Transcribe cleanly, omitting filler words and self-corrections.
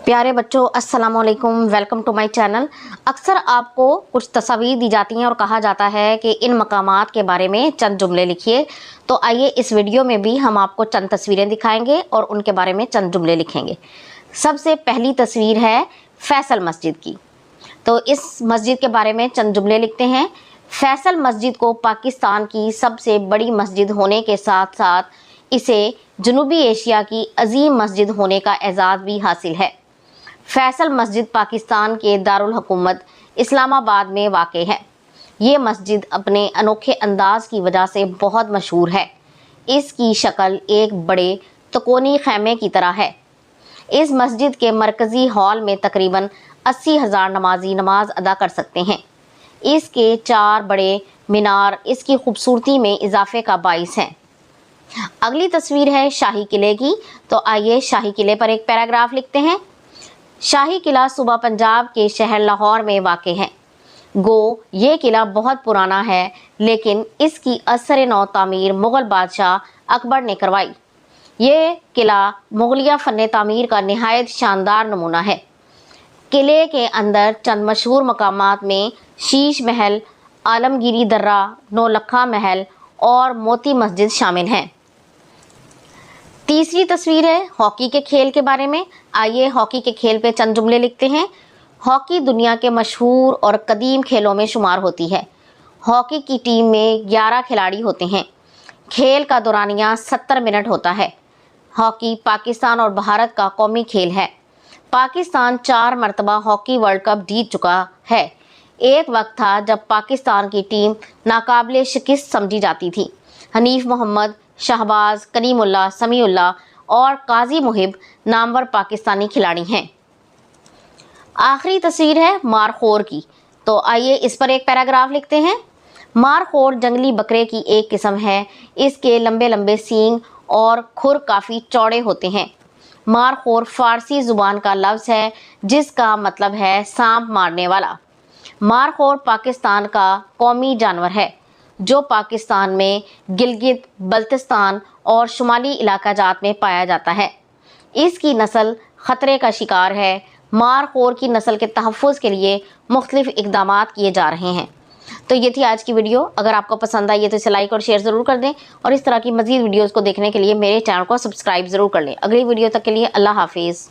प्यारे बच्चों, अस्सलाम वालेकुम। Welcome to my channel. अक्सर आपको कुछ तस्वीर दी जाती हैं और कहा जाता है कि इन मकामात के बारे में चंद जुमले लिखिए। तो आइए इस वीडियो में भी हम आपको चंद तस्वीरें दिखाएंगे और उनके बारे में चंद जुमले लिखेंगे। सबसे पहली तस्वीर है फैसल मस्जिद की। तो इस मस्जिद के बारे में चंद जुमले लिखते हैं। फैसल मस्जिद को पाकिस्तान की सबसे बड़ी मस्जिद होने के साथ साथ इसे जनूबी एशिया की अजीम मस्जिद होने का एजाज़ भी हासिल है। फैसल मस्जिद पाकिस्तान के दारुल हुकूमत इस्लामाबाद में वाक़ है। ये मस्जिद अपने अनोखे अंदाज की वजह से बहुत मशहूर है। इसकी शक्ल एक बड़े तकोनी खैमे की तरह है। इस मस्जिद के मरकज़ी हॉल में तकरीबन 80,000 नमाजी नमाज अदा कर सकते हैं। इसके 4 बड़े मीनार इसकी खूबसूरती में इजाफे का बाइस हैं। अगली तस्वीर है शाही किले की। तो आइए शाही किले पर एक पैराग्राफ लिखते हैं। शाही किला सूबा पंजाब के शहर लाहौर में वाक़ है। गो ये किला बहुत पुराना है, लेकिन इसकी असर नौ तामीर मुग़ल बादशाह अकबर ने करवाई। ये किला मुग़लिया फ़न तामीर का नहायत शानदार नमूना है। किले के अंदर चंद मशहूर मकामात में शीश महल, आलमगीरी दर्रा, नौलखा महल और मोती मस्जिद शामिल हैं। तीसरी तस्वीर है हॉकी के खेल के बारे में। आइए हॉकी के खेल पे चंद जुमले लिखते हैं। हॉकी दुनिया के मशहूर और कदीम खेलों में शुमार होती है। हॉकी की टीम में 11 खिलाड़ी होते हैं। खेल का दौरानिया 70 मिनट होता है। हॉकी पाकिस्तान और भारत का कौमी खेल है। पाकिस्तान 4 मरतबा हॉकी वर्ल्ड कप जीत चुका है। एक वक्त था जब पाकिस्तान की टीम नाकाबिले शिकस्त समझी जाती थी। हनीफ मोहम्मद, शहबाज, करीमुल्लाह, समीउल्लाह और काजी मुहिब नामवर पाकिस्तानी खिलाड़ी हैं। आखिरी तस्वीर है मारखोर की। तो आइए इस पर एक पैराग्राफ लिखते हैं। मारखोर जंगली बकरे की एक किस्म है। इसके लंबे लंबे सींग और खुर काफ़ी चौड़े होते हैं। मारखोर फ़ारसी ज़ुबान का लफ्ज़ है जिसका मतलब है सांप मारने वाला। मारखोर पाकिस्तान का कौमी जानवर है जो पाकिस्तान में गिलगित, बल्तिस्तान और शुमाली इलाका जात में पाया जाता है। इसकी नस्ल ख़तरे का शिकार है। मारखोर की नस्ल के तहफ़्फ़ुज़ के लिए मुख्तलिफ़ इक़दामात किए जा रहे हैं। तो ये थी आज की वीडियो। अगर आपको पसंद आई है तो इसे लाइक और शेयर ज़रूर कर दें और इस तरह की मज़ीद वीडियोज़ को देखने के लिए मेरे चैनल को सब्सक्राइब ज़रूर कर लें। अगली वीडियो तक के लिए अल्लाह हाफिज़।